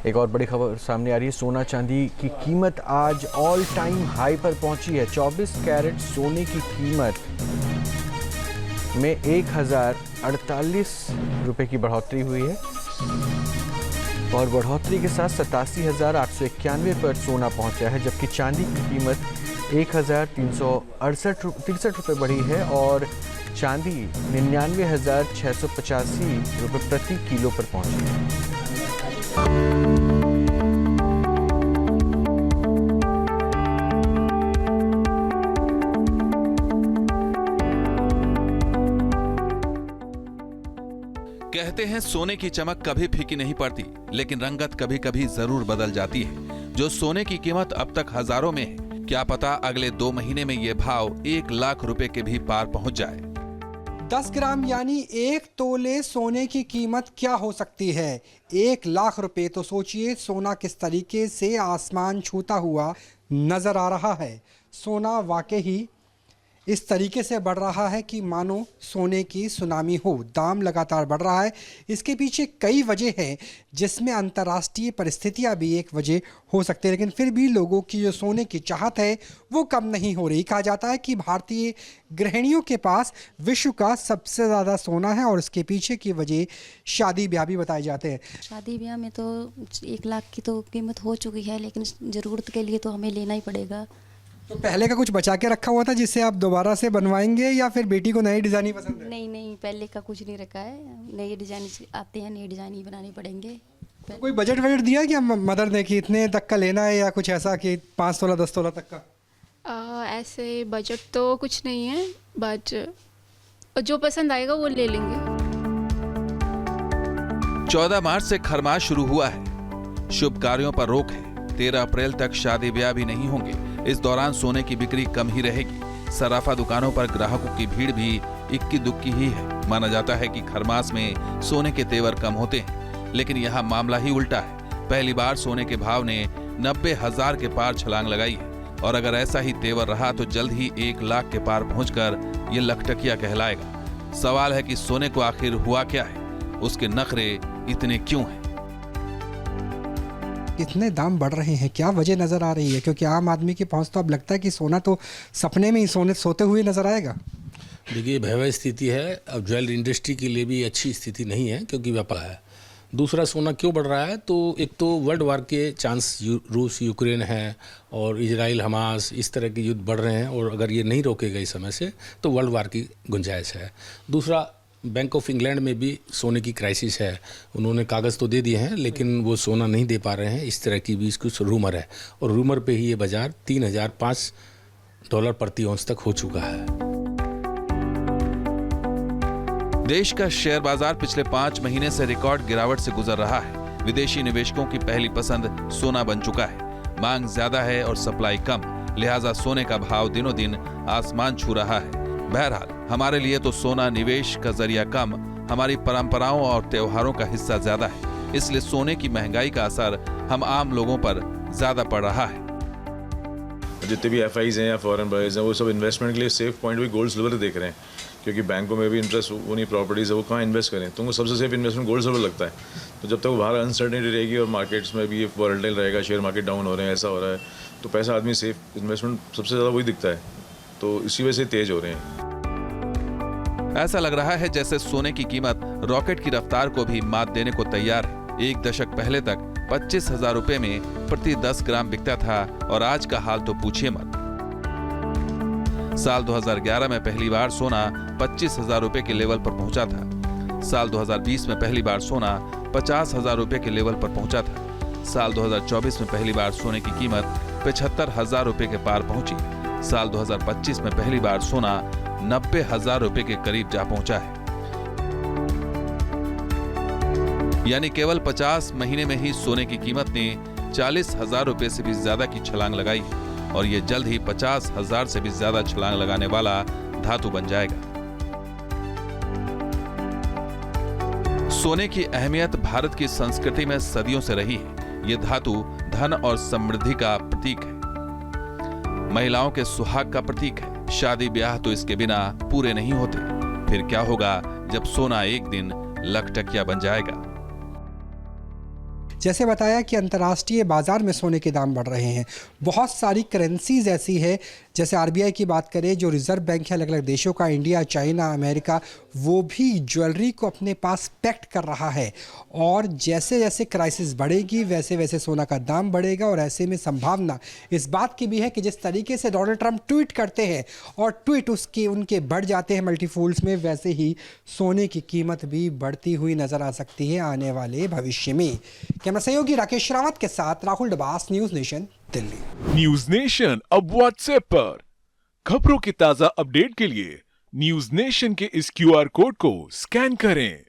एक और बड़ी खबर सामने आ रही है। सोना चांदी की कीमत आज ऑल टाइम हाई पर पहुंची है। 24 कैरेट सोने की कीमत में 1048 रुपए की बढ़ोतरी हुई है और बढ़ोतरी के साथ 87,891 पर सोना पहुंचा है, जबकि चांदी की कीमत 1,368 रुपये बढ़ी है और चांदी 99,685 रुपये प्रति किलो पर पहुंची है। कहते हैं सोने की चमक कभी फीकी नहीं पड़ती, लेकिन रंगत कभी कभी जरूर बदल जाती है। जो सोने की कीमत अब तक हजारों में है, क्या पता अगले 2 महीने में ये भाव 1 लाख रुपए के भी पार पहुंच जाए। 10 ग्राम यानी 1 तोले सोने की कीमत क्या हो सकती है? 1 लाख रुपए। तो सोचिए सोना किस तरीके से आसमान छूता हुआ नजर आ रहा है। सोना वाकई ही इस तरीके से बढ़ रहा है कि मानो सोने की सुनामी हो। दाम लगातार बढ़ रहा है। इसके पीछे कई वजह हैं, जिसमें अंतर्राष्ट्रीय परिस्थितियां भी एक वजह हो सकती है, लेकिन फिर भी लोगों की जो सोने की चाहत है वो कम नहीं हो रही। कहा जाता है कि भारतीय गृहिणियों के पास विश्व का सबसे ज़्यादा सोना है और इसके पीछे की वजह शादी ब्याह भी बताए जाते हैं। शादी ब्याह में तो 1 लाख की तो कीमत हो चुकी है, लेकिन ज़रूरत के लिए तो हमें लेना ही पड़ेगा। तो पहले का कुछ बचा के रखा हुआ था जिससे आप दोबारा से बनवाएंगे, या फिर बेटी को नई डिज़ाइन ही पसंद है? नहीं, पहले का कुछ नहीं रखा है। नए डिज़ाइन आते हैं, नए डिज़ाइन ही बनाने पड़ेंगे। तो कोई बजट दिया क्या मदर ने कि इतने तक का लेना है, या कुछ ऐसा कि 5 तोला 10 तोला तक का? ऐसे बजट तो कुछ नहीं है, बट जो पसंद आएगा वो ले लेंगे। 14 मार्च से खरमास शुरू हुआ है। शुभ कार्यों पर रोक है। 13 अप्रैल तक शादी ब्याह भी नहीं होंगे। इस दौरान सोने की बिक्री कम ही रहेगी। सराफा दुकानों पर ग्राहकों की भीड़ भी इक्की दुक्की ही है। माना जाता है कि खरमास में सोने के तेवर कम होते हैं, लेकिन यहाँ मामला ही उल्टा है। पहली बार सोने के भाव ने 90,000 के पार छलांग लगाई है और अगर ऐसा ही तेवर रहा तो जल्द ही 1 लाख के पार पहुंचकर ये लखटकिया कहलाएगा। सवाल है कि सोने को आखिर हुआ क्या है, उसके नखरे इतने क्यों हैं? इतने दाम बढ़ रहे हैं, क्या वजह नज़र आ रही है? क्योंकि आम आदमी की पहुंच तो अब लगता है कि सोना तो सपने में ही सोते हुए नजर आएगा। देखिए, भयावह स्थिति है। अब ज्वेलरी इंडस्ट्री के लिए भी अच्छी स्थिति नहीं है, क्योंकि व्यापार है। दूसरा, सोना क्यों बढ़ रहा है? तो एक तो वर्ल्ड वार के चांस, रूस यूक्रेन है और इजराइल हमास, इस तरह के युद्ध बढ़ रहे हैं और अगर ये नहीं रोके गए समय से तो वर्ल्ड वार की गुंजाइश है। दूसरा, बैंक ऑफ इंग्लैंड में भी सोने की क्राइसिस है। उन्होंने कागज़ तो दे दिए हैं, लेकिन वो सोना नहीं दे पा रहे हैं। इस तरह की भी कुछ रूमर है और रूमर पे ही ये बाजार $3,005 प्रति औंस तक हो चुका है। देश का शेयर बाजार पिछले 5 महीने से रिकॉर्ड गिरावट से गुजर रहा है। विदेशी निवेशकों की पहली पसंद सोना बन चुका है। मांग ज्यादा है और सप्लाई कम, लिहाजा सोने का भाव दिनों दिन आसमान छू रहा है। बहरहाल, हमारे लिए तो सोना निवेश का जरिया कम, हमारी परंपराओं और त्योहारों का हिस्सा ज्यादा है। इसलिए सोने की महंगाई का असर हम आम लोगों पर ज्यादा पड़ रहा है। जितने भी FIs हैं या फॉरेन बायर्स हैं, वो सब इन्वेस्टमेंट के लिए सेफ पॉइंट भी गोल्ड सिल्वर देख रहे हैं, क्योंकि बैंकों में भी इंटरेस्ट उन्हीं प्रॉपर्टीज़ है, वो कहाँ इन्वेस्ट करें। तो उनको सबसे सेफ इन्वेस्टमेंट गोल्ड सिल्वर लगता है। तो जब तक बाहर अनसर्टेनिटी रहेगी और मार्केट्स में भी वॉलेटाइल रहेगा, शेयर मार्केट डाउन हो रहे हैं, ऐसा हो रहा है, तो पैसा आदमी सेफ इन्वेस्टमेंट सबसे ज़्यादा वही दिखता है। तो इसी वजह से तेज हो रहे हैं। ऐसा लग रहा है जैसे सोने की कीमत रॉकेट की रफ्तार को भी मात देने को तैयार है। 1 दशक पहले तक 25,000 रुपए में प्रति 10 ग्राम बिकता था और आज का हाल तो पूछिए मत। साल 2011 में पहली बार सोना 25,000 रुपए के लेवल पर पहुंचा था। साल 2020 में पहली बार सोना 50,000 रुपए के लेवल पर पहुंचा था। साल 2024 में पहली बार सोने की कीमत 75,000 रुपए के पार पहुंची। साल 2025 में पहली बार सोना 90,000 रुपए के करीब जा पहुंचा है। यानी केवल 50 महीने में ही सोने की कीमत ने 40,000 रुपए से भी ज्यादा की छलांग लगाई है और ये जल्द ही 50,000 से भी ज्यादा छलांग लगाने वाला धातु बन जाएगा। सोने की अहमियत भारत की संस्कृति में सदियों से रही है। ये धातु धन और समृद्धि का प्रतीक है, महिलाओं के सुहाग का प्रतीक है। शादी ब्याह तो इसके बिना पूरे नहीं होते। फिर क्या होगा जब सोना एक दिन लखटकिया बन जाएगा? जैसे बताया कि अंतर्राष्ट्रीय बाजार में सोने के दाम बढ़ रहे हैं। बहुत सारी करेंसीज ऐसी है, जैसे आरबीआई की बात करें, जो रिजर्व बैंक है अलग अलग देशों का, इंडिया, चाइना, अमेरिका, वो भी ज्वेलरी को अपने पास पैक्ट कर रहा है। और जैसे जैसे क्राइसिस बढ़ेगी वैसे वैसे सोना का दाम बढ़ेगा। और ऐसे में संभावना इस बात की भी है कि जिस तरीके से डोनाल्ड ट्रंप ट्वीट करते हैं और ट्वीट उसके उनके बढ़ जाते हैं मल्टीफोल्ड्स में, वैसे ही सोने की कीमत भी बढ़ती हुई नजर आ सकती है आने वाले भविष्य में। कैमरा सहयोगी राकेश रावत के साथ Rahul Dabas, news nation, Delhi. News nation अब व्हाट्सएप पर खबरों की ताजा अपडेट के लिए न्यूज नेशन के इस क्यूआर कोड को स्कैन करें।